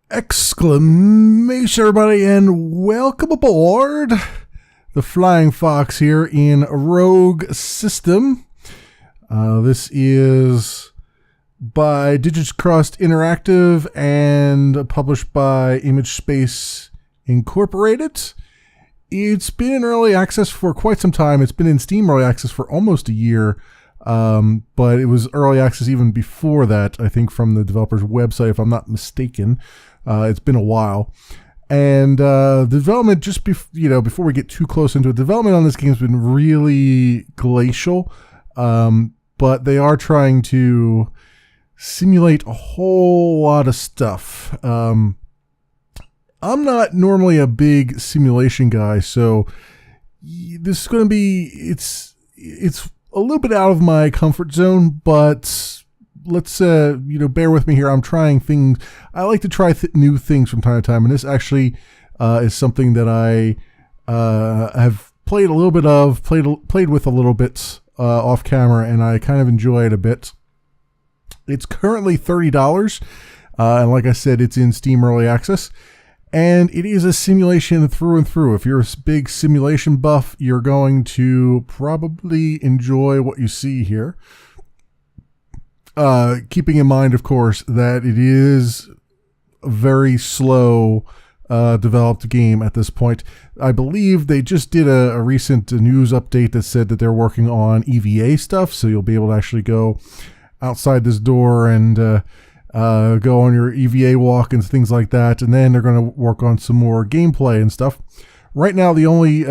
Exclamation, everybody, and welcome aboard the Flying Fox here in Rogue System. This is by Digits Crossed Interactive and published by Image Space Incorporated. It's been in early access for quite some time. It's been in Steam early access for almost a year, but it was early access even before that, I think, from the developer's website, if I'm not mistaken. It's been a while, and the development before we get too close into it, development on this game has been really glacial, but they are trying to simulate a whole lot of stuff. I'm not normally a big simulation guy, so this is going to be it's a little bit out of my comfort zone, but let's bear with me here. I'm trying things. I like to try new things from time to time, and this actually is something that I have played a little bit of, played with a little bit off camera, and I kind of enjoy it a bit. It's currently $30, and like I said, it's in Steam Early Access, and it is a simulation through and through. If you're a big simulation buff, you're going to probably enjoy what you see here. Keeping in mind, of course, that it is a very slow developed game at this point. I believe they just did a recent news update that said that they're working on EVA stuff, so you'll be able to actually go outside this door and go on your EVA walk and things like that, and then they're going to work on some more gameplay and stuff. Right now, the only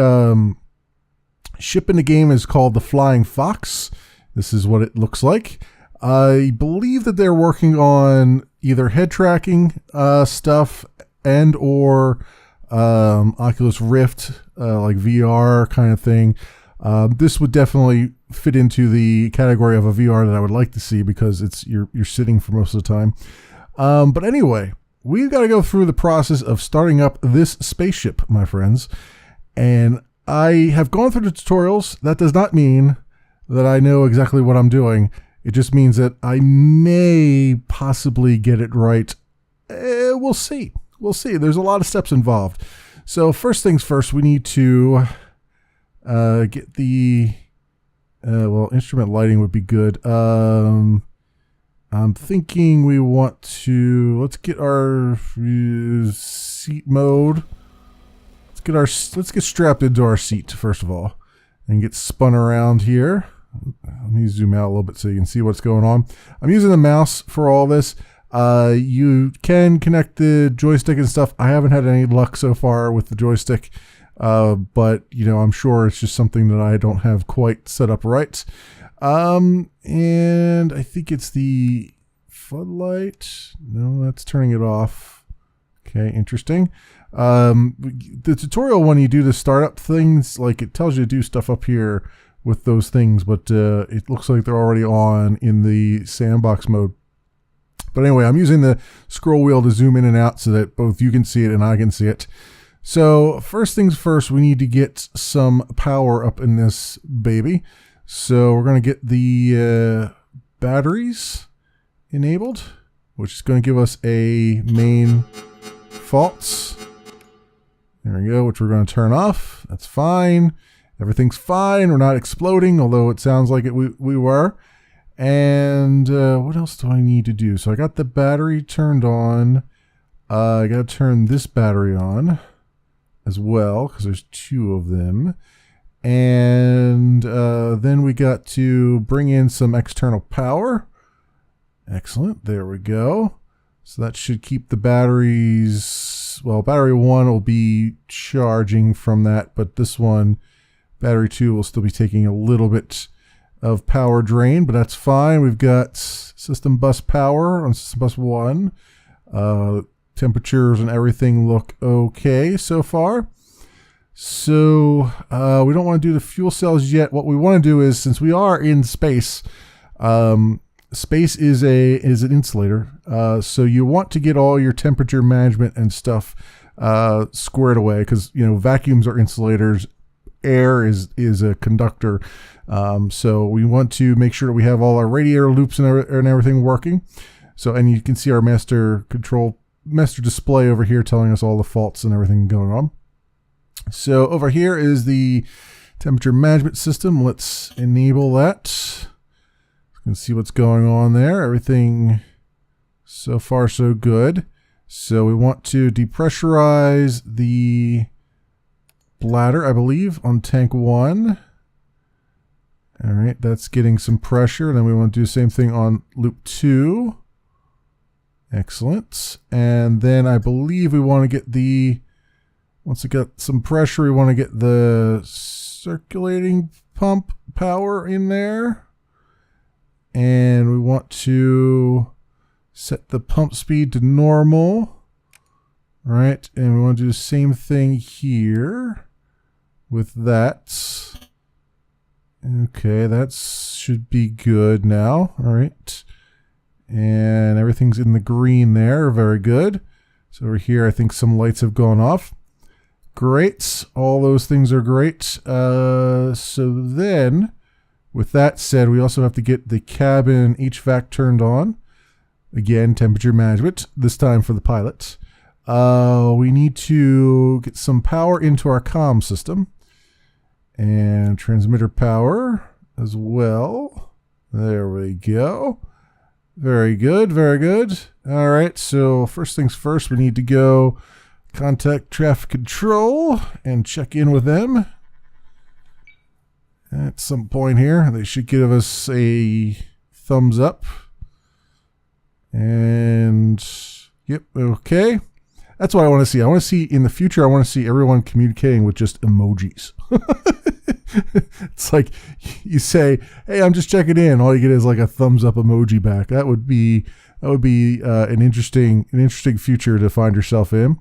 ship in the game is called the Flying Fox. This is what it looks like. I believe that they're working on either head tracking stuff and or Oculus Rift, like VR kind of thing. This would definitely fit into the category of a VR that I would like to see, because you're sitting for most of the time. But anyway, we've got to go through the process of starting up this spaceship, my friends. And I have gone through the tutorials. That does not mean that I know exactly what I'm doing. It just means that I may possibly get it right. We'll see. We'll see. There's a lot of steps involved. So first things first, we need to get the... instrument lighting would be good. I'm thinking we want to... Let's get our seat mode. Let's get strapped into our seat, first of all, and get spun around here. Let me zoom out a little bit so you can see what's going on. I'm using the mouse for all this. You can connect the joystick and stuff. I haven't had any luck so far with the joystick, but I'm sure it's just something that I don't have quite set up right. And I think it's the floodlight. No, that's turning it off. Okay, interesting. The tutorial, when you do the startup things, like, it tells you to do stuff up here with those things, but it looks like they're already on in the sandbox mode. But anyway, I'm using the scroll wheel to zoom in and out so that both you can see it and I can see it. So first things first, we need to get some power up in this baby. So we're going to get the batteries enabled, which is going to give us a main faults. There we go, which we're going to turn off. That's fine. Everything's fine. We're not exploding, although it sounds like we were. And what else do I need to do? So I got the battery turned on. I got to turn this battery on as well, because there's two of them. And then we got to bring in some external power. Excellent. There we go. So that should keep the batteries... Well, battery 1 will be charging from that, but this one... Battery 2 will still be taking a little bit of power drain, but that's fine. We've got system bus power on system bus 1. Temperatures and everything look okay so far. So we don't want to do the fuel cells yet. What we want to do is, since we are in space, space is an insulator. So you want to get all your temperature management and stuff squared away, because vacuums are insulators. Air is a conductor, so we want to make sure that we have all our radiator loops and everything working. So, and you can see our master control master display over here telling us all the faults and everything going on. So over here is the temperature management system. Let's enable that. You can see what's going on there. Everything so far so good. So we want to depressurize the bladder, I believe, on tank 1. All right, that's getting some pressure. Then we want to do the same thing on loop 2. Excellent. And then I believe we want to get the, once it got some pressure, we want to get the circulating pump power in there. And we want to set the pump speed to normal. Right, and we want to do the same thing here with that. Okay, that should be good now. All right. And everything's in the green there. Very good. So over here, I think some lights have gone off. Great. All those things are great. So then, with that said, we also have to get the cabin HVAC turned on. Again, temperature management, this time for the pilot. We need to get some power into our comm system. And transmitter power as well. There we go. Very good, very good. All right, so first things first, we need to go contact traffic control and check in with them. At some point here, they should give us a thumbs up. And, yep, okay. That's what I want to see. I want to see, in the future, I want to see everyone communicating with just emojis. It's like you say, hey, I'm just checking in. All you get is like a thumbs up emoji back. That would be an interesting future to find yourself in.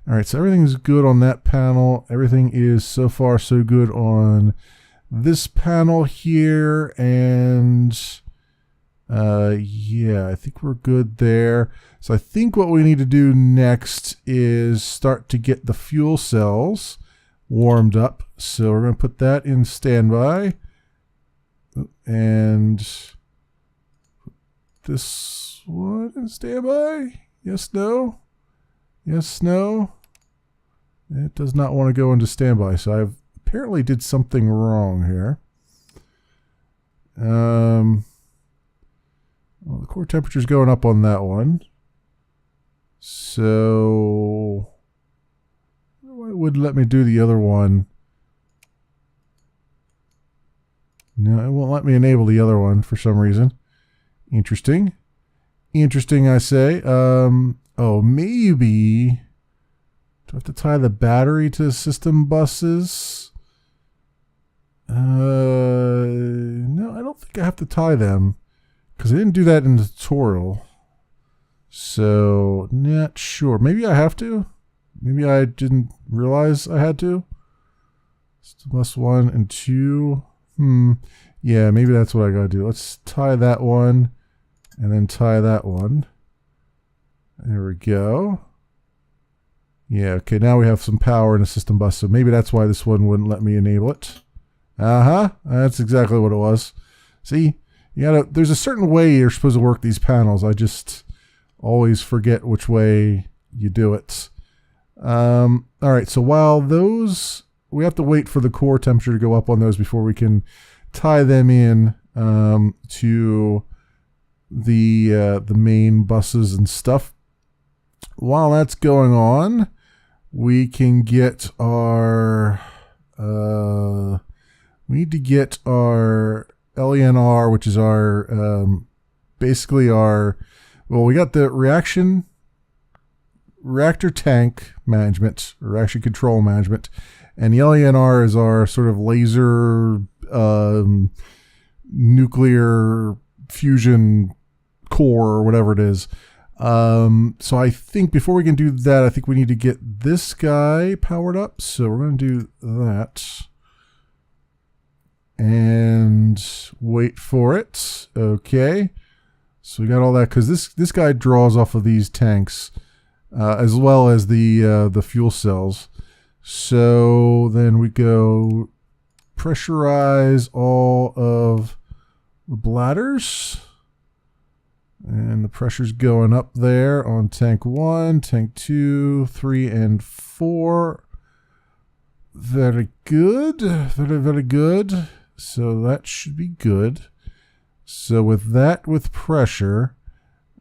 All right, so everything's good on that panel. Everything is so far so good on this panel here. And yeah, I think we're good there. So I think what we need to do next is start to get the fuel cells warmed up. So we're going to put that in standby. And this one in standby. Yes, no. Yes, no. It does not want to go into standby. So I apparently did something wrong here. Well, the core temperature is going up on that one. So why wouldn't let me do the other one? No, it won't let me enable the other one for some reason. Interesting. Interesting, I say. Oh, maybe. Do I have to tie the battery to system buses? No, I don't think I have to tie them. Because I didn't do that in the tutorial. So, not sure. Maybe I have to. Maybe I didn't realize I had to. Bus 1 and 2. Yeah, maybe that's what I gotta do. Let's tie that one. And then tie that one. There we go. Yeah, okay, now we have some power in the system bus. So maybe that's why this one wouldn't let me enable it. That's exactly what it was. See? There's a certain way you're supposed to work these panels. I just always forget which way you do it. All right, so while those, we have to wait for the core temperature to go up on those before we can tie them in to the main buses and stuff. While that's going on, we can get our we need to get our LENR, which is our basically our, well, we got the reactor tank management, or reaction control management, and the LENR is our sort of laser nuclear fusion core, or whatever it is. So I think before we can do that, I think we need to get this guy powered up. So we're going to do that. And wait for it. Okay. So we got all that, because this guy draws off of these tanks, as well as the fuel cells. So then we go pressurize all of the bladders. And the pressure's going up there on tank 1, tank 2, 3, and 4. Very good. Very, very good. So that should be good. So with that, with pressure,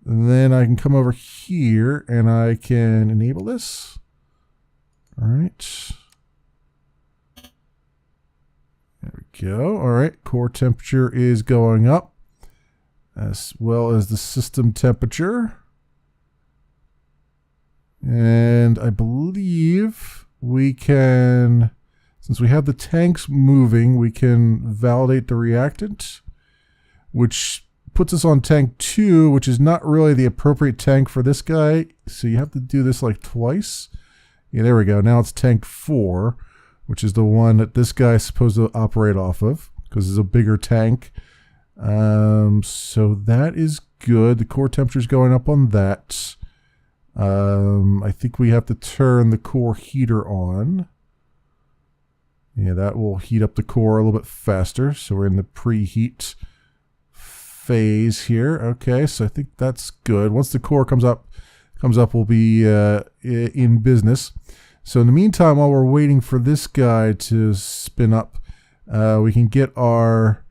then I can come over here and I can enable this. All right. There we go. All right. Core temperature is going up, as well as the system temperature. And I believe we can, since we have the tanks moving, we can validate the reactant, which puts us on tank 2, which is not really the appropriate tank for this guy. So you have to do this like twice. Yeah, there we go. Now it's tank 4, which is the one that this guy is supposed to operate off of, because it's a bigger tank. So that is good. The core temperature is going up on that. I think we have to turn the core heater on. Yeah, that will heat up the core a little bit faster. So we're in the preheat phase here. Okay, so I think that's good. Once the core comes up, we'll be in business. So in the meantime, while we're waiting for this guy to spin up, we can get our...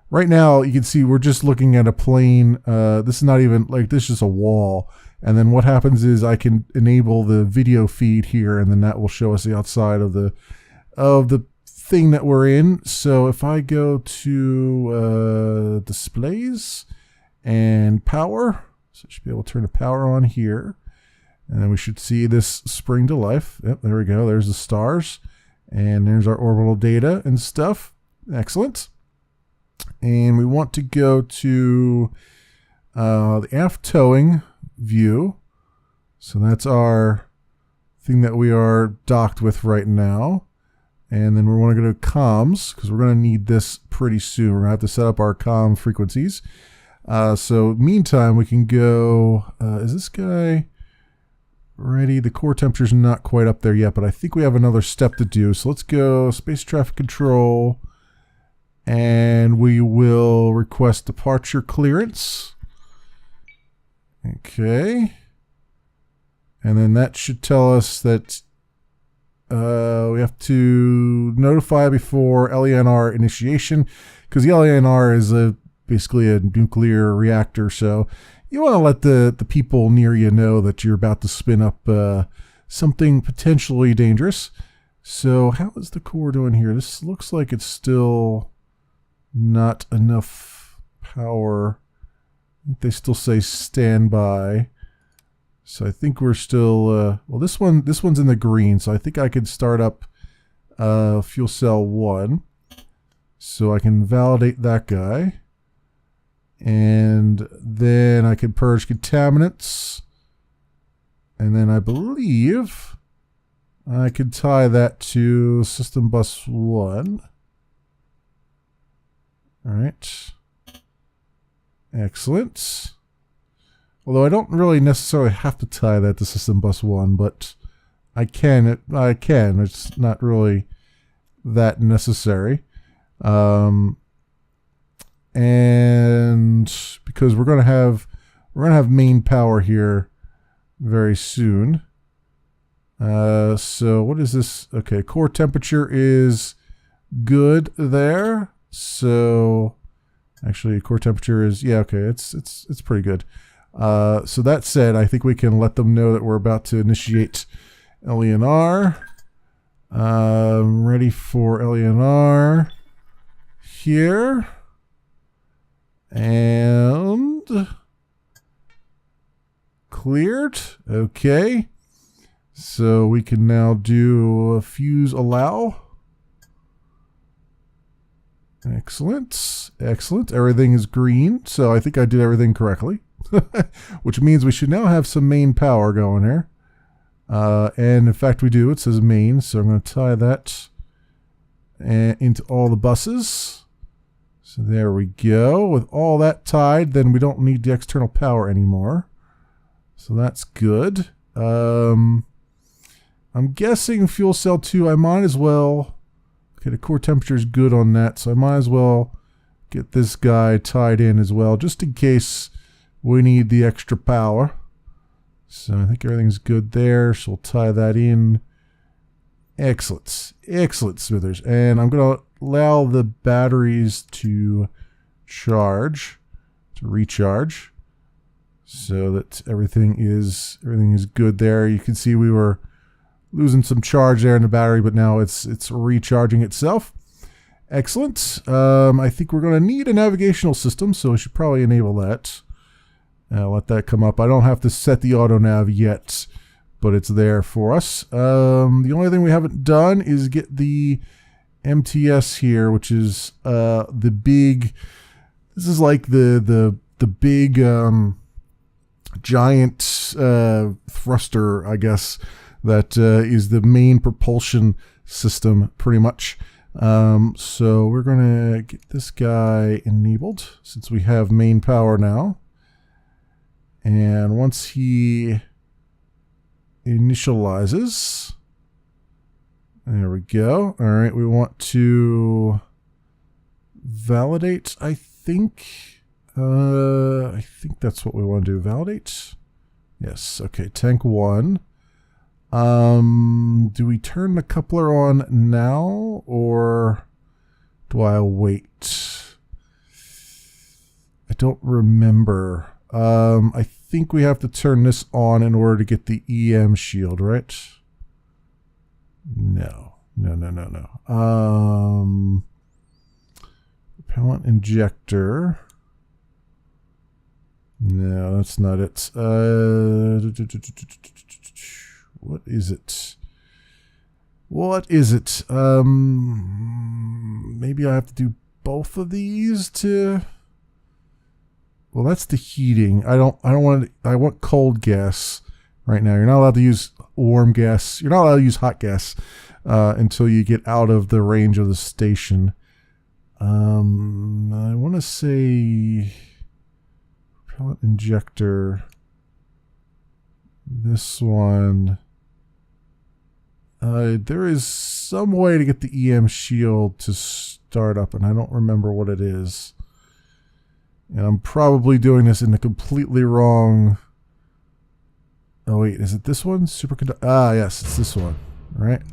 Right now, you can see we're just looking at a plane. This is not even, like, this is just a wall. And then what happens is I can enable the video feed here, and then that will show us the outside of the thing that we're in. So if I go to displays and power, so I should be able to turn the power on here. And then we should see this spring to life. Yep, there we go. There's the stars. And there's our orbital data and stuff. Excellent. And we want to go to the aft towing view. So that's our thing that we are docked with right now. And then we want to go to comms, because we're going to need this pretty soon. We're going to have to set up our comm frequencies. So meantime, we can go, is this guy ready? The core temperature's not quite up there yet, but I think we have another step to do. So let's go space traffic control, and we will request departure clearance. Okay. And then that should tell us that we have to notify before LENR initiation, because the LENR is basically a nuclear reactor. So you want to let the people near you know that you're about to spin up something potentially dangerous. So how is the core doing here? This looks like it's still not enough power. They still say standby. So I think we're still, well, this one's in the green, so I think I could start up fuel cell 1. So I can validate that guy. And then I can purge contaminants. And then I believe I could tie that to system bus 1. All right. Excellent. Although I don't really necessarily have to tie that to system bus 1, but I can. It's not really that necessary. And because we're gonna have main power here very soon. So what is this? Okay, core temperature is good there. So actually, core temperature is, yeah, okay, it's pretty good. So that said, I think we can let them know that we're about to initiate LENR. Ready for LENR here. And cleared. Okay. So we can now do a fuse allow. Excellent. Excellent. Everything is green. So I think I did everything correctly. Which means we should now have some main power going there. And in fact we do. It says main. So I'm going to tie that into all the buses. So there we go. With all that tied, then we don't need the external power anymore. So that's good. I'm guessing fuel cell 2, I might as well... Okay, the core temperature is good on that, so I might as well get this guy tied in as well, just in case we need the extra power. So I think everything's good there. So we'll tie that in. Excellent. Excellent, Smithers. And I'm going to allow the batteries to recharge, so that everything is good there. You can see we were losing some charge there in the battery, but now it's recharging itself. Excellent. I think we're going to need a navigational system, so I should probably enable that. Let that come up. I don't have to set the auto nav yet, but it's there for us. The only thing we haven't done is get the MTS here, which is the big. This is like the big giant thruster, I guess, that is the main propulsion system, pretty much. So we're gonna get this guy enabled since we have main power now. And once he initializes, there we go. All right, we want to validate, I think that's what we want to do. Validate. Yes. Okay. Tank 1. Do we turn the coupler on now, or do I wait? I don't remember. I think we have to turn this on in order to get the EM shield, right? No. Propellant injector. No, that's not it. What is it? Maybe I have to do both of these to. Well, that's the heating. I want cold gas right now. You're not allowed to use warm gas. You're not allowed to use hot gas until you get out of the range of the station. I want to say propellant injector. This one. There is some way to get the EM shield to start up, and I don't remember what it is. And I'm probably doing this in the completely wrong. Oh wait, is it this one? Superconductor. Ah, yes, it's this one. All right.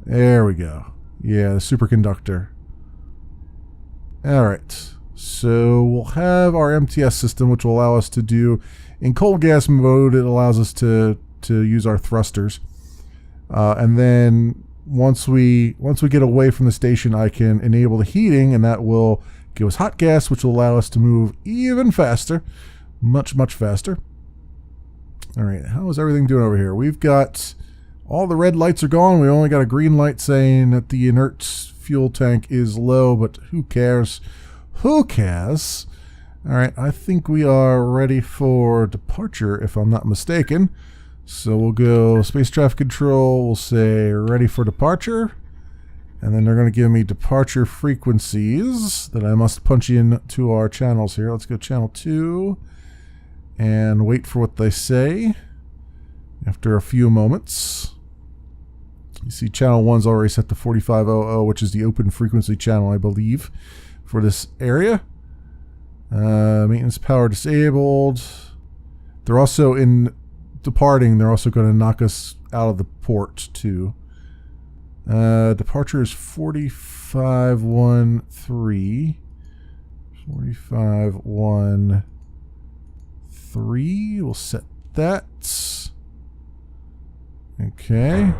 There we go. Yeah, the superconductor. All right. So we'll have our MTS system, which will allow us to do in cold gas mode. It allows us to use our thrusters, and then once we get away from the station, I can enable the heating, and that will give us hot gas, which will allow us to move even faster, much faster. All right, how is everything doing over here? We've got all the red lights are gone. We only got a green light saying that the inert fuel tank is low, but who cares? Who cares? All right, I think we are ready for departure, if I'm not mistaken. So we'll go space traffic control. We'll say ready for departure. And then they're going to give me departure frequencies that I must punch in to our channels here. Let's go channel 2 and wait for what they say after a few moments. You see channel 1's already set to 4500, which is the open frequency channel, I believe, for this area. Maintenance power disabled. They're also in departing. They're also going to knock us out of the port too. Departure is 4513. 4513. We'll set that. Okay.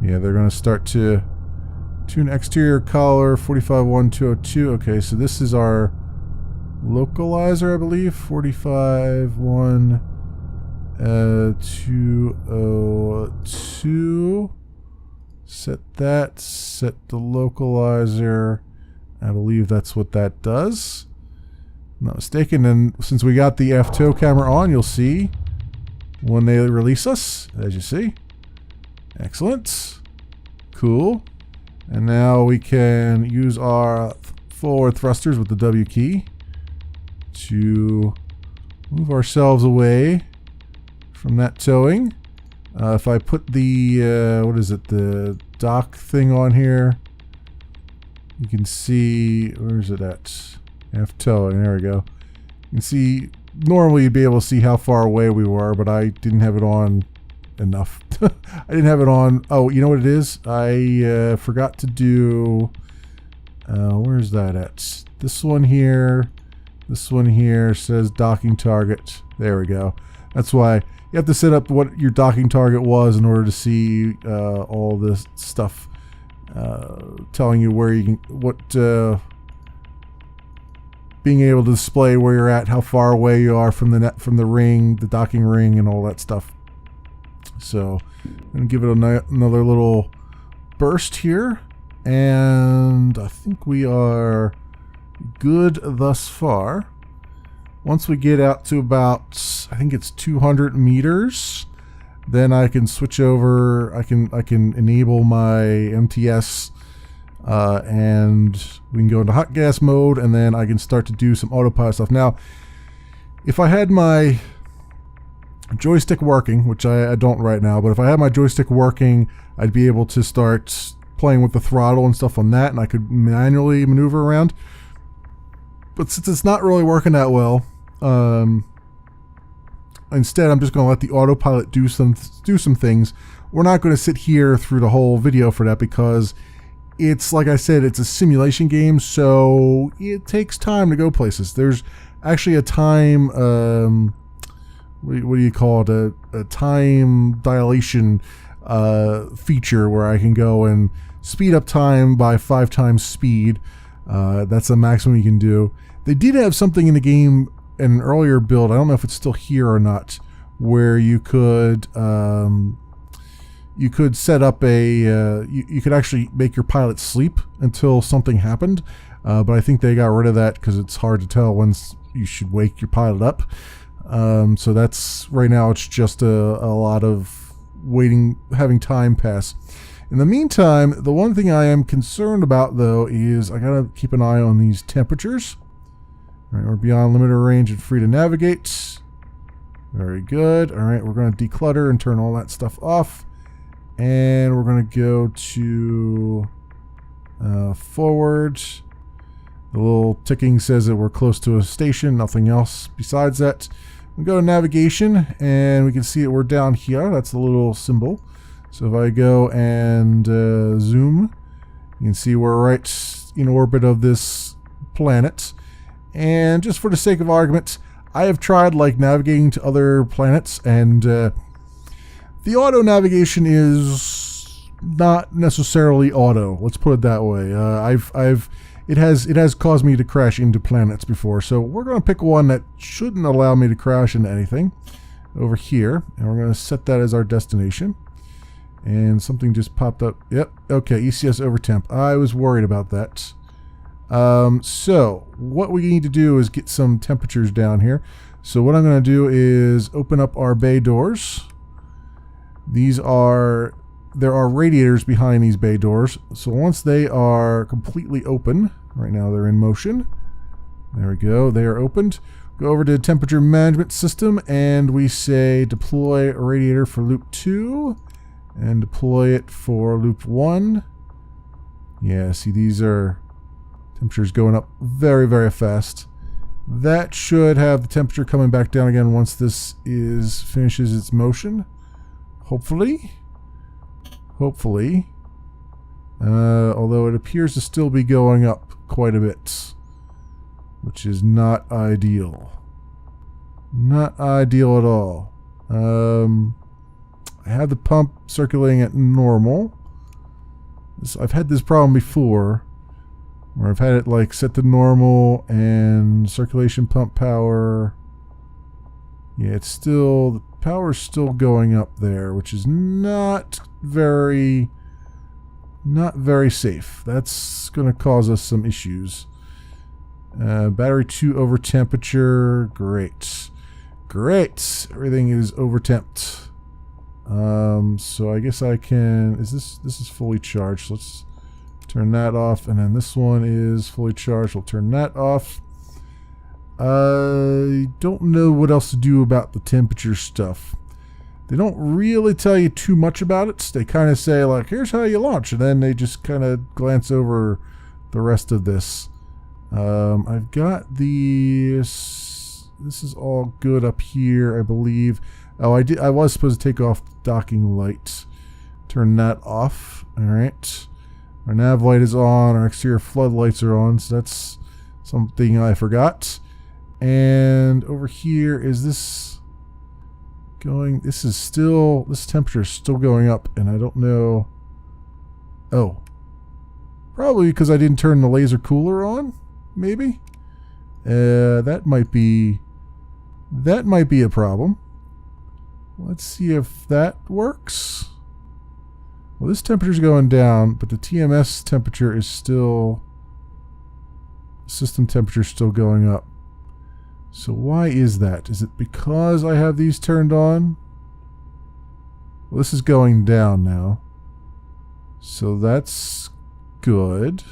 Yeah, they're going to start to tune exterior color 451202. Okay, so this is our localizer, I believe. 451202. Set that. Set the localizer. I believe that's what that does. I'm not mistaken. And since we got the F-tow camera on, you'll see when they release us, as you see. Excellent. Cool. And now we can use our forward thrusters with the W key to move ourselves away from that towing. If I put the, what is it, the dock thing on here, you can see, where is it at? F towing, there we go. can see, normally you'd be able to see how far away we were, but I didn't have it on enough. I didn't have it on. Oh, you know what it is? I forgot to do, where's that at? This one here says docking target. There we go. That's why you have to set up what your docking target was in order to see all this stuff telling you where you can, being able to display where you're at, how far away you are from the ring, the docking ring, and all that stuff. So I'm going to give it another little burst here, and I think we are good thus far. Once we get out to about, I think it's 200 meters, then I can switch over. I can enable my MTS, and we can go into hot gas mode, and then I can start to do some autopilot stuff. Now, if I had my joystick working, which I don't right now, but if I had my joystick working, I'd be able to start playing with the throttle and stuff on that, and I could manually maneuver around. But since it's not really working that well, instead I'm just going to let the autopilot do some things. We're not going to sit here through the whole video for that, because it's, like I said, it's a simulation game, so it takes time to go places. There's actually a time, what do you call it, a time dilation feature where I can go and speed up time by 5 times speed. That's the maximum you can do. They did have something in the game in an earlier build, I don't know if it's still here or not, where you could set up a you could actually make your pilot sleep until something happened, but I think they got rid of that because it's hard to tell when you should wake your pilot up. So that's, right now it's just a lot of waiting, having time pass. In the meantime, the one thing I am concerned about, though, is I gotta keep an eye on these temperatures. All right, we're beyond limiter range and free to navigate. Very good. All right, we're going to declutter and turn all that stuff off. And we're going to go to forward. The little ticking says that we're close to a station, nothing else besides that. We go to navigation, and we can see that we're down here. That's the little symbol. So if I go and zoom, you can see we're right in orbit of this planet. And just for the sake of argument, I have tried like navigating to other planets, and the auto navigation is not necessarily auto. Let's put it that way. It has caused me to crash into planets before, so we're going to pick one that shouldn't allow me to crash into anything over here, and we're going to set that as our destination. And something just popped up. Yep. Okay. ECS over temp. I was worried about that. So what we need to do is get some temperatures down here. So what I'm going to do is open up our bay doors. There are radiators behind these bay doors. So once they are completely open, right now they're in motion. There we go. They are opened. Go over to temperature management system, and we say deploy a radiator for loop 2 and deploy it for loop 1. Yeah, see, these are temperatures going up very, very fast. That should have the temperature coming back down again once this finishes its motion. Hopefully. Although it appears to still be going up quite a bit, which is not ideal. Not ideal at all. I have the pump circulating at normal. I've had this problem before, where I've had it like set to normal and circulation pump power. Yeah, the power's still going up there, which is not very safe. That's going to cause us some issues. Battery 2 over temperature. Great. Everything is over temped. So I guess I can, this is fully charged. So let's turn that off, and then this one is fully charged. We'll turn that off. I don't know what else to do about the temperature stuff. They don't really tell you too much about it. They kind of say like, here's how you launch, and then they just kind of glance over the rest of this. I've got these This is all good up here, I believe. Oh, I was supposed to take off docking light. Turn that off. All right. Our nav light is on. Our exterior floodlights are on. So that's something I forgot. And over here, is this going? This temperature is still going up, and I don't know. Oh. Probably because I didn't turn the laser cooler on, maybe? That might be a problem. Let's see if that works. Well, this temperature's going down, but the TMS temperature is still... System temperature is still going up. So why is that? Is it because I have these turned on? Well, this is going down now. So that's good,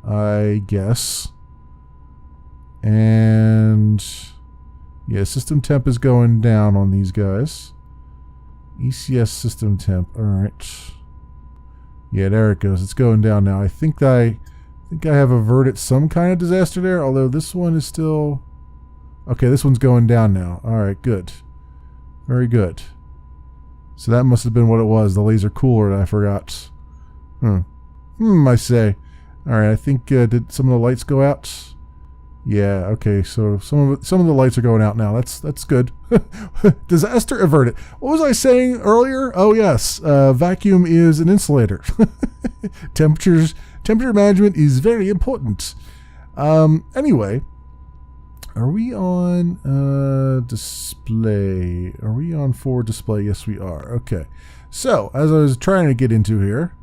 I guess. And yeah, system temp is going down on these guys. ECS system temp. All right. Yeah, there it goes. It's going down now. I think I have averted some kind of disaster there, although this one is still... Okay, this one's going down now. All right, good. Very good. So that must have been what it was, the laser cooler that I forgot. I say. All right, I think, did some of the lights go out? Yeah, okay, so some of the lights are going out now. That's good. Disaster averted. What was I saying earlier? Oh, yes, vacuum is an insulator. Temperature management is very important. Anyway, are we on display? Are we on forward display? Yes, we are. Okay. So, as I was trying to get into here,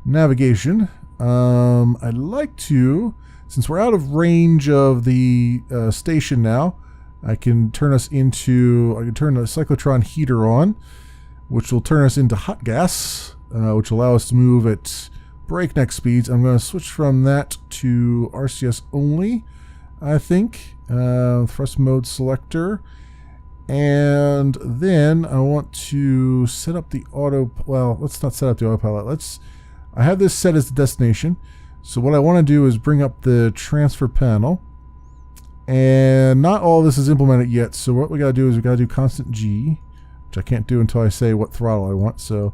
navigation. I'd like to, since we're out of range of the station now, I can turn the cyclotron heater on, which will turn us into hot gas, which will allow us to move at breakneck speeds. I'm going to switch from that to RCS only, I think. Thrust mode selector. And then I want to set up the auto... Well, let's not set up the autopilot. I have this set as the destination. So what I want to do is bring up the transfer panel. And not all of this is implemented yet. So what we got to do is we got to do constant G, which I can't do until I say what throttle I want. So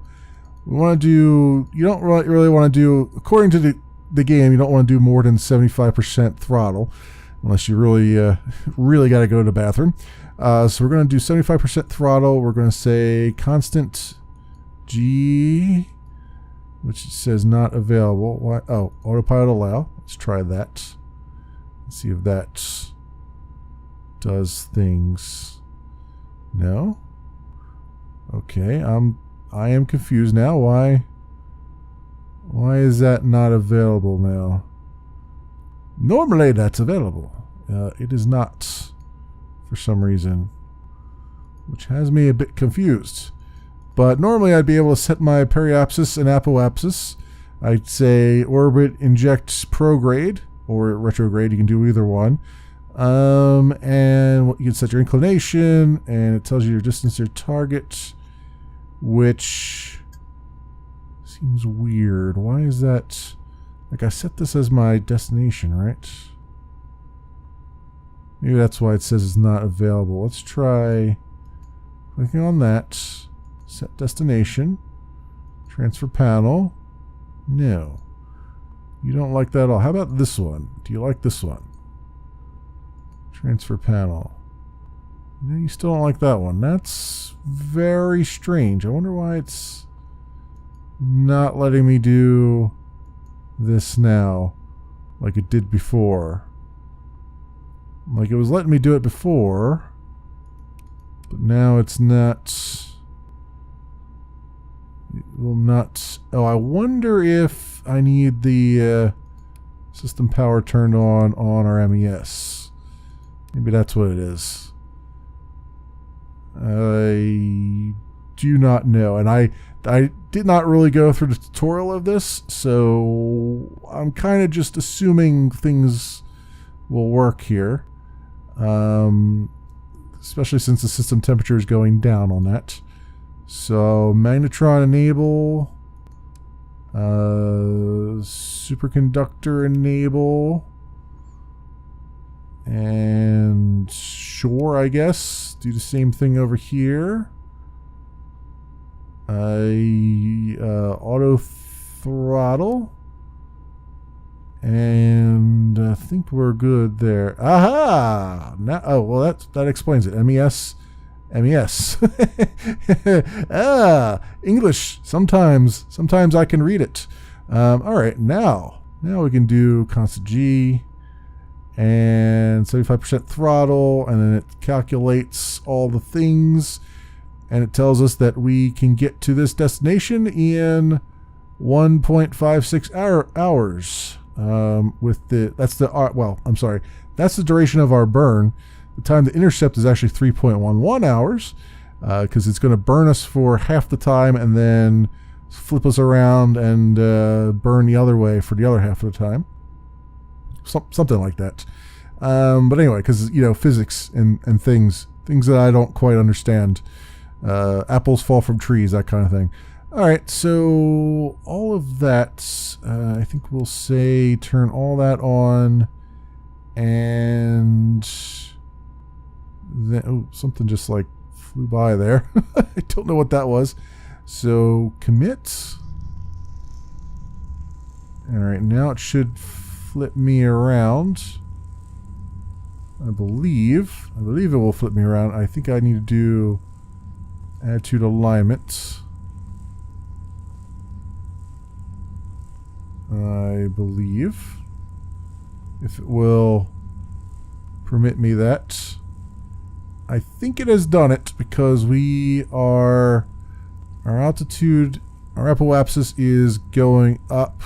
we want to do... You don't really want to do... According to the game, you don't want to do more than 75% throttle. Unless you really, really got to go to the bathroom. So we're going to do 75% throttle. We're going to say constant G, which says not available. Why? Oh, autopilot allow. Let's try that. Let's see if that does things. No? Okay, I am confused now. Why is that not available now? Normally that's available. It is not, for some reason, which has me a bit confused. But normally I'd be able to set my periapsis and apoapsis. I'd say orbit inject prograde or retrograde. You can do either one. And you can set your inclination, and it tells you your distance to your target, which seems weird. Why is that? Like, I set this as my destination, right? Maybe that's why it says it's not available. Let's try clicking on that. Set destination. Transfer panel. No. You don't like that at all. How about this one? Do you like this one? Transfer panel. No, you still don't like that one. That's very strange. I wonder why it's not letting me do this now like it did before. Like it was letting me do it before, but now it's not. It will not. Oh, I wonder if I need the system power turned on our MES. Maybe that's what it is. I do not know, and I did not really go through the tutorial of this, so I'm kind of just assuming things will work here, especially since the system temperature is going down on that. So magnetron enable, superconductor enable, And sure, I guess. Do the same thing over here. Auto throttle. And I think we're good there. Aha! Now, oh, well, that explains it. MES. MES. English. Sometimes I can read it. All right, now we can do constant G and 75% throttle, and then it calculates all the things, and it tells us that we can get to this destination in 1.56 hours. That's the duration of our burn. The time to intercept is actually 3.11 hours, because it's going to burn us for half the time and then flip us around and burn the other way for the other half of the time. Something like that. But anyway, because, physics and things that I don't quite understand. Apples fall from trees, that kind of thing. All right, so all of that, I think we'll say turn all that on, and then, something just like flew by there. I don't know what that was. So commit. All right, now it should flip me around. I believe it will flip me around. I think I need to do attitude alignment. I believe, if it will permit me that. I think it has done it, because our altitude, our apoapsis is going up.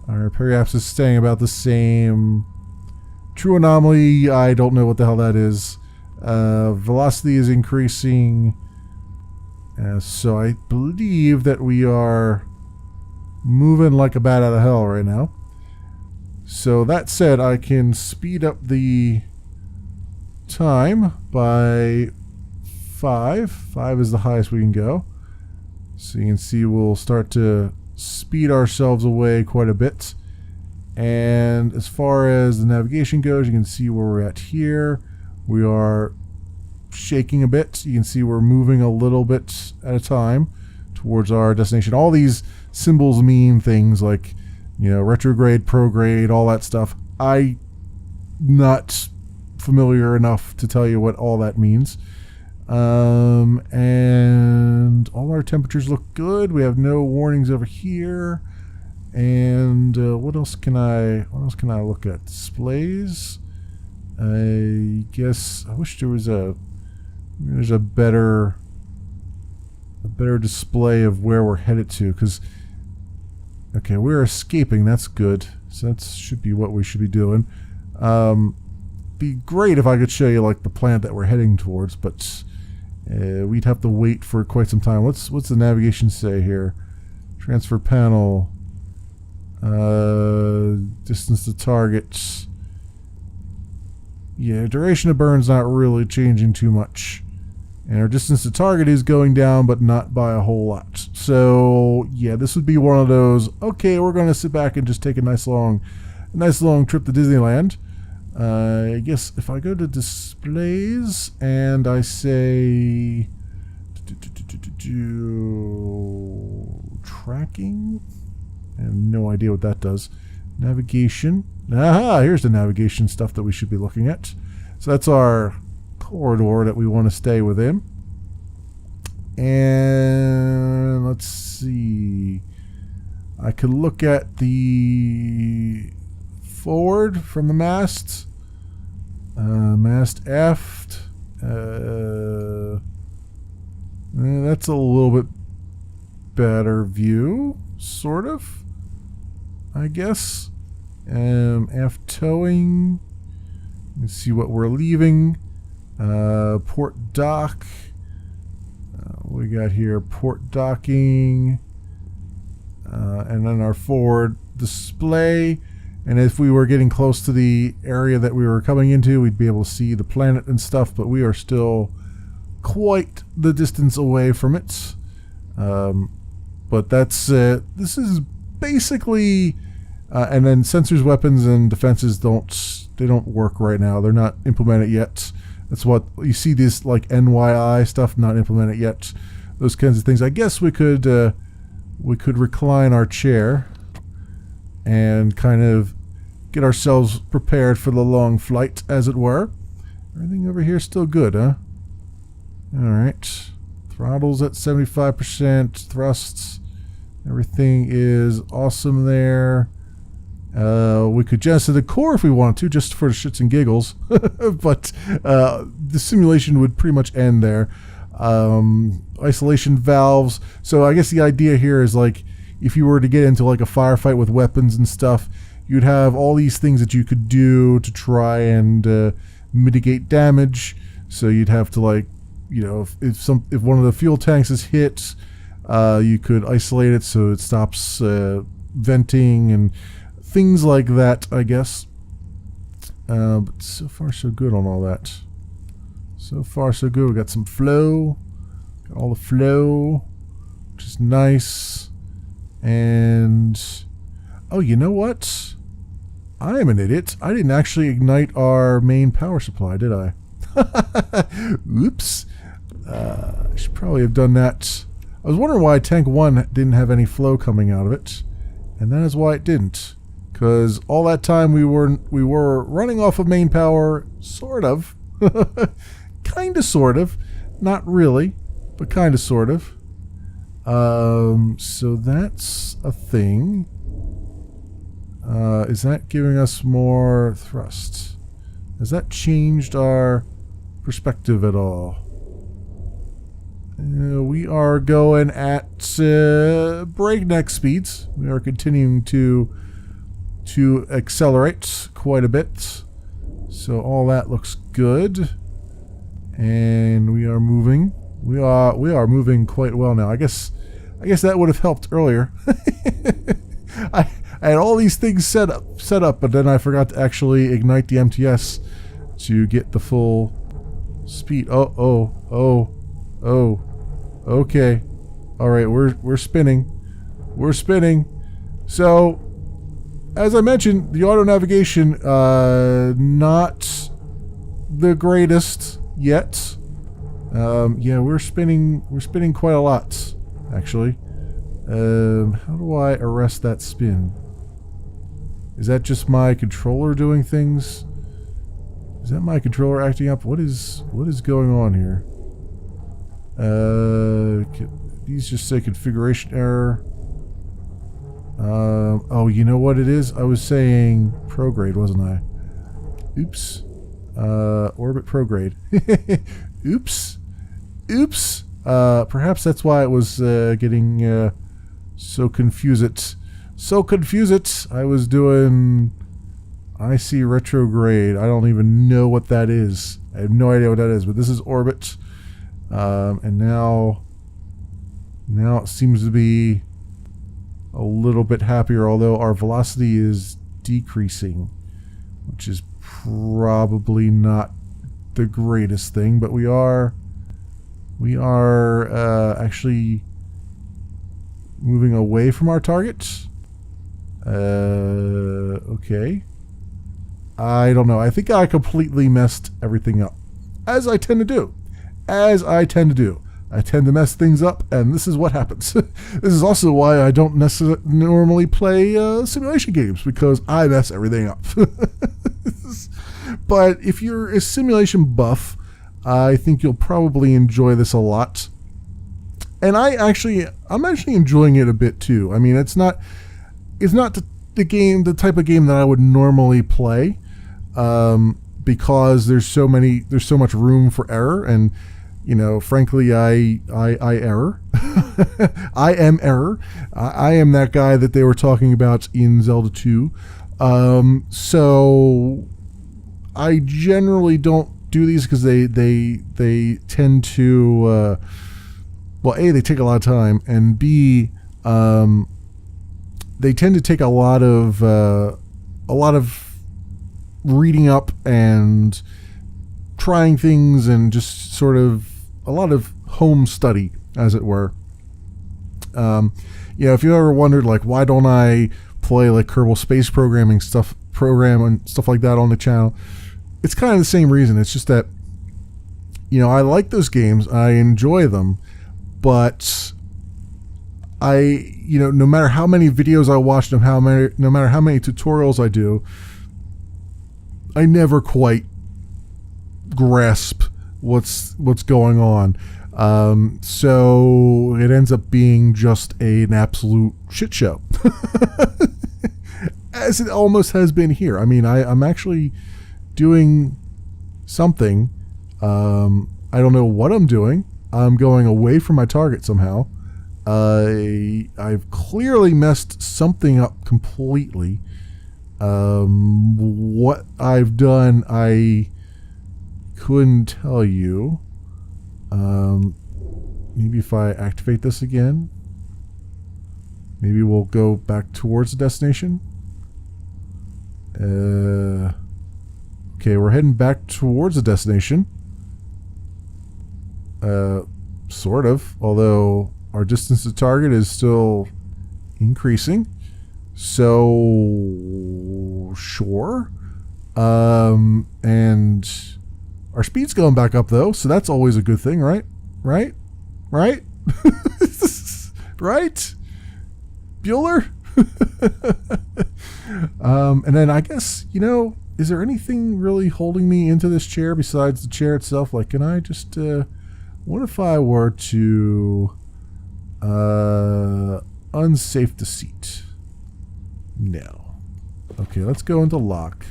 Our periapsis is staying about the same. True anomaly, I don't know what the hell that is. Velocity is increasing. So I believe that we are moving like a bat out of hell right now. So that said, I can speed up the time by 5. 5 is the highest we can go. So you can see we'll start to speed ourselves away quite a bit. And as far as the navigation goes, you can see where we're at here. We are shaking a bit. You can see we're moving a little bit at a time towards our destination. All these symbols mean things like, retrograde, prograde, all that stuff. I'm not familiar enough to tell you what all that means. And all our temperatures look good. We have no warnings over here. And what else can I look at? Displays. I guess I wish there's a better display of where we're headed to, because okay, we're escaping. That's good. So that should be what we should be doing. Be great if I could show you like the planet that we're heading towards, but we'd have to wait for quite some time. What's the navigation say here? Transfer panel. Distance to target. Yeah, duration of burn's not really changing too much. And our distance to target is going down, but not by a whole lot. So, yeah, this would be one of those, okay, we're going to sit back and just take a nice long trip to Disneyland. I guess if I go to displays and I say tracking, I have no idea what that does. Navigation. Aha, here's the navigation stuff that we should be looking at. So that's our corridor that we want to stay within. And let's see. I could look at the forward from the mast. Mast aft. That's a little bit better view, sort of, I guess. Aft towing. You can see what we're leaving. Port dock. What we got here? Port docking. And then our forward display. And if we were getting close to the area that we were coming into, we'd be able to see the planet and stuff, but we are still quite the distance away from it. But that's this is basically, and then sensors, weapons, and defenses don't don't work right now. They're not implemented yet. That's what you see, this like NYI stuff not implemented yet. Those kinds of things. I guess we could recline our chair and kind of get ourselves prepared for the long flight, as it were. Everything over here is still good, huh? Alright. Throttle's at 75%. Thrusts. Everything is awesome there. We could jettison the core if we wanted to, just for shits and giggles. But the simulation would pretty much end there. Isolation valves. So I guess the idea here is like, if you were to get into like a firefight with weapons and stuff, you'd have all these things that you could do to try and mitigate damage. So you'd have to, like, you know, if one of the fuel tanks is hit, you could isolate it so it stops venting and things like that, I guess. But so far so good on all that. So far so good. We got some flow. Got all the flow, which is nice. And oh, you know what? I am an idiot. I didn't actually ignite our main power supply, did I? Oops. I should probably have done that. I was wondering why tank 1 didn't have any flow coming out of it, and that is why it didn't. Because all that time we were running off of main power, sort of. Kinda, sort of. Not really, but kinda, sort of. So that's a thing. Is that giving us more thrust? Has that changed our perspective at all? We are going at breakneck speeds. We are continuing to accelerate quite a bit. So all that looks good. And we are moving. We are moving quite well now. I guess that would have helped earlier. I had all these things set up, but then I forgot to actually ignite the MTS to get the full speed. Oh. Okay. All right, we're spinning. We're spinning. So, as I mentioned, the auto navigation not the greatest yet. Yeah, we're spinning quite a lot, actually. How do I arrest that spin? Is that just my controller doing things? Is that my controller acting up? What is going on here? These just say configuration error. Oh, you know what it is? I was saying prograde, wasn't I? Oops. Orbit prograde. Oops. Perhaps that's why it was getting so confused. I was doing IC retrograde. I don't even know what that is. I have no idea what that is, but this is orbit. And now it seems to be a little bit happier, although our velocity is decreasing, which is probably not the greatest thing, but we are actually moving away from our target. Okay. I don't know. I think I completely messed everything up, as I tend to do. I tend to mess things up, and this is what happens. This is also why I don't normally play simulation games, because I mess everything up. But if you're a simulation buff, I think you'll probably enjoy this a lot. And I'm actually enjoying it a bit too. I mean, it's not the type of game that I would normally play, because there's so much room for error, and you know, frankly, I error. I am error. I am that guy that they were talking about in Zelda 2. So I generally don't do these because they tend to well, A, they take a lot of time, and B, they tend to take a lot of reading up and trying things, and just sort of a lot of home study, as it were. You know, if you ever wondered, like, why don't I play like Kerbal Space Programming stuff program and stuff like that on the channel. It's kind of the same reason. It's just that, you know, I like those games, I enjoy them, but no matter how many videos I watch, no matter how many tutorials I do, I never quite grasp what's going on. So it ends up being just an absolute shit show. As it almost has been here. I mean, I'm actually doing something. I don't know what I'm doing. I'm going away from my target somehow. I've clearly messed something up completely. What I've done, I couldn't tell you. Maybe if I activate this again, maybe we'll go back towards the destination. Okay, we're heading back towards the destination. Sort of, although our distance to target is still increasing. So, sure. And our speed's going back up, though, so that's always a good thing, right? Right? Right? Right? Bueller? And then I guess, you know, is there anything really holding me into this chair besides the chair itself? Like, can I just, what if I were to, unsafe the seat? No. Okay, let's go into lock.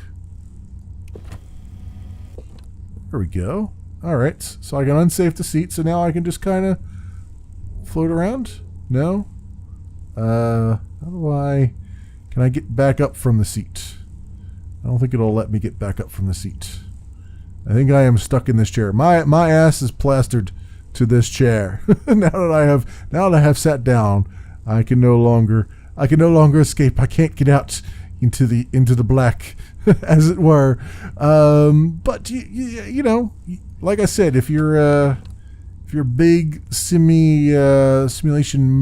There we go. Alright, so I can unsafe the seat, so now I can just kind of float around? No? How do I... Can I get back up from the seat? I don't think it'll let me get back up from the seat. I think I am stuck in this chair. My ass is plastered to this chair. now that I have sat down, I can no longer escape. I can't get out into the black, as it were. But you know, like I said, if you're a big simulation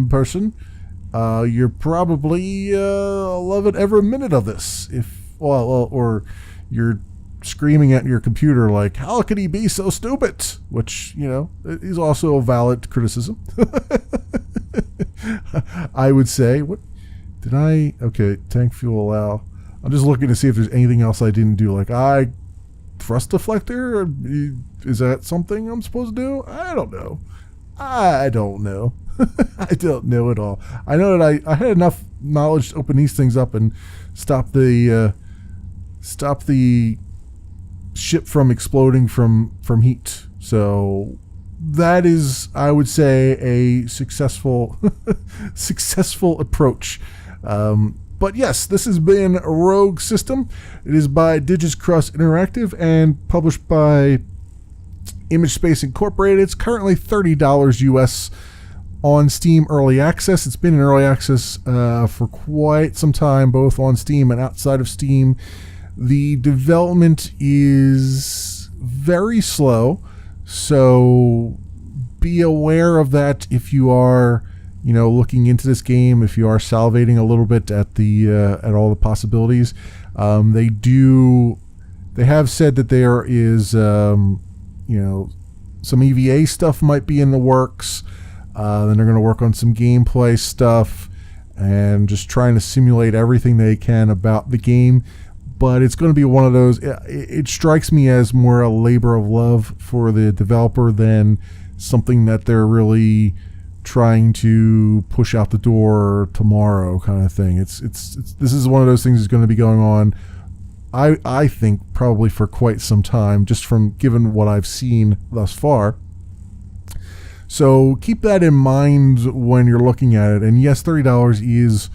person, you're probably loving every minute of this. Or you're screaming at your computer like, how could he be so stupid? Which, you know, is also a valid criticism. I would say. What did I? Okay, tank fuel allow. I'm just looking to see if there's anything else I didn't do. Like, thrust deflector? Is that something I'm supposed to do? I don't know. I don't know at all. I know that I had enough knowledge to open these things up and stop the ship from exploding from heat. So that is, I would say, a successful approach. But yes, this has been Rogue System. It is by Digis Cross Interactive and published by Image Space Incorporated. It's currently $30 US on Steam Early Access. It's been in Early Access for quite some time, both on Steam and outside of Steam. The development is very slow, so be aware of that if you are, you know, looking into this game. If you are salivating a little bit at the at all the possibilities, they have said that there is, you know, some EVA stuff might be in the works. Then they're going to work on some gameplay stuff and just trying to simulate everything they can about the game. But it's going to be one of those, it strikes me as more a labor of love for the developer than something that they're really trying to push out the door tomorrow kind of thing. This is one of those things that's going to be going on, I think, probably for quite some time, just from given what I've seen thus far. So keep that in mind when you're looking at it. And yes, $30 is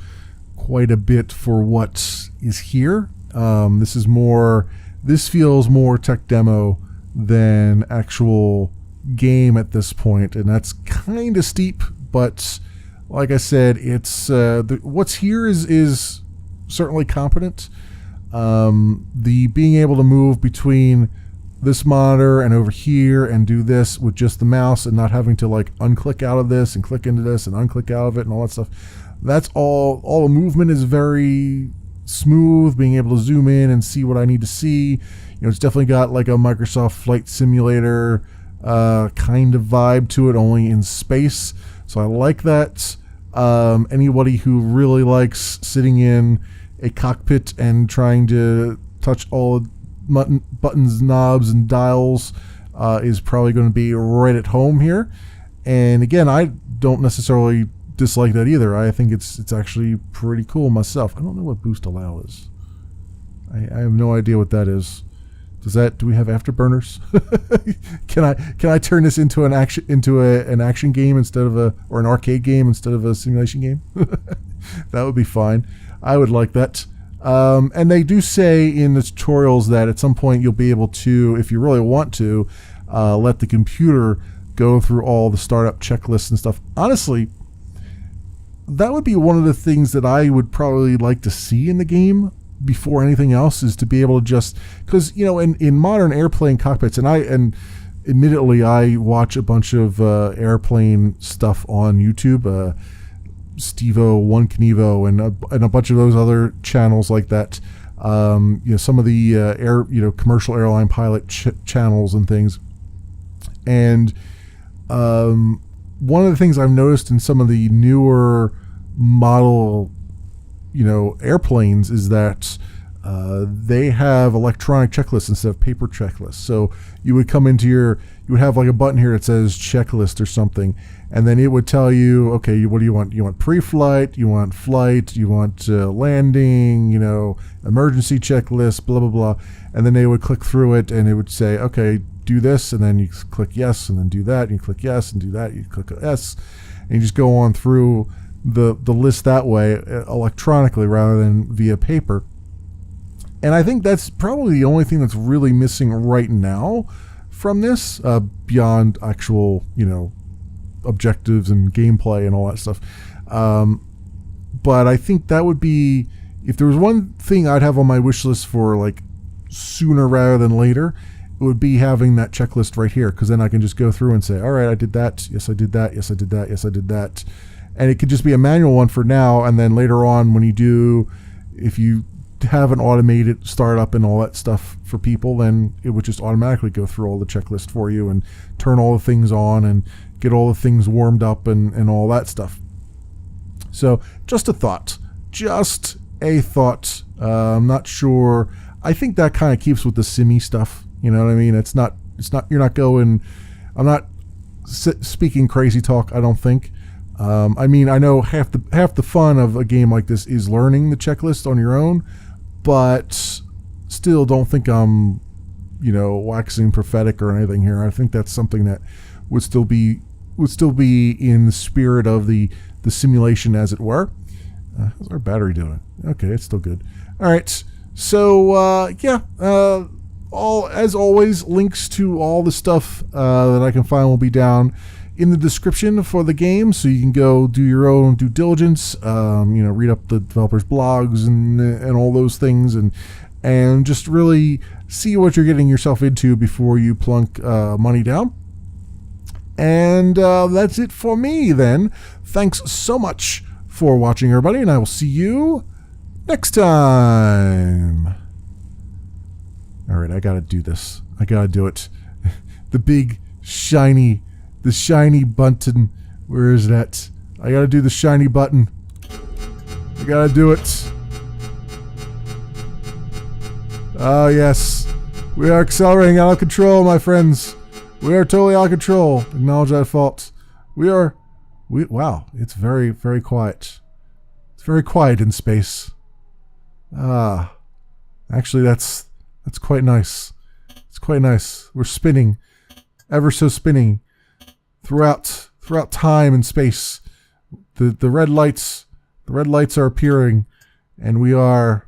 quite a bit for what is here. This feels more tech demo than actual game at this point, and that's kind of steep, but like I said, it's what's here is certainly competent. The being able to move between this monitor and over here and do this with just the mouse and not having to like unclick out of this and click into this and unclick out of it and all that stuff, that's all the movement is very smooth, being able to zoom in and see what I need to see. It's definitely got like a Microsoft Flight Simulator kind of vibe to it, only in space. So I like that. Anybody who really likes sitting in a cockpit and trying to touch all buttons, knobs, and dials is probably going to be right at home here. And again, I don't necessarily dislike that either. I think it's actually pretty cool myself. I don't know what boost allow is. I have no idea what that is. Do we have afterburners? Can I turn this into an action game instead of or an arcade game instead of a simulation game? That would be fine. I would like that. And they do say in the tutorials that at some point you'll be able to, if you really want to, let the computer go through all the startup checklists and stuff. Honestly, that would be one of the things that I would probably like to see in the game before anything else, is to be able to just, because in modern airplane cockpits, and admittedly I watch a bunch of airplane stuff on YouTube, Stevo, One Knievo, and a bunch of those other channels like that. Some of the commercial airline pilot channels and things. And one of the things I've noticed in some of the newer model airplanes is that they have electronic checklists instead of paper checklists. So you would come into you would have like a button here that says checklist or something, and then it would tell you, okay, what do you want? You want pre-flight, you want flight, you want landing, emergency checklist, blah, blah, blah. And then they would click through it and it would say, okay, do this, and then you click yes, and then do that, and you click yes, and do that, you click yes, and you just go on through the list that way, electronically rather than via paper. And I think that's probably the only thing that's really missing right now from this, beyond actual, objectives and gameplay and all that stuff. But I think that would be, if there was one thing I'd have on my wish list for like sooner rather than later, it would be having that checklist right here, because then I can just go through and say, all right, I did that, yes I did that, yes I did that, yes I did that. And it could just be a manual one for now, and then later on if you have an automated startup and all that stuff for people, then it would just automatically go through all the checklist for you and turn all the things on and get all the things warmed up and all that stuff. So just a thought. I'm not sure. I think that kind of keeps with the simmy stuff. You know what I mean? You're not going, I'm not speaking crazy talk, I don't think. I know half the fun of a game like this is learning the checklist on your own, but still don't think I'm, waxing prophetic or anything here. I think that's something that would still be in the spirit of the simulation, as it were. How's our battery doing? Okay, it's still good. All right. So all as always, links to all the stuff that I can find will be down in the description for the game, so you can go do your own due diligence, read up the developers' blogs and all those things, and just really see what you're getting yourself into before you plunk money down. And that's it for me then. Thanks so much for watching, everybody, and I will see you next time. All right, I gotta do this. I gotta do it. The shiny button. Where is that? I gotta do the shiny button. I gotta do it. Oh, yes. We are accelerating out of control, my friends. We are totally out of control. Acknowledge that fault. Wow, it's very, very quiet. It's very quiet in space. Actually, that's quite nice. It's quite nice. We're spinning, ever so spinning, throughout time and space. The red lights are appearing, and we are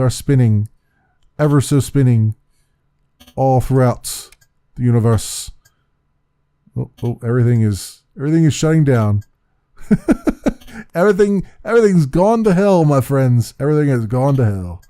spinning, ever so spinning, all throughout the universe. Oh, everything is shutting down. Everything's gone to hell, my friends. Everything has gone to hell.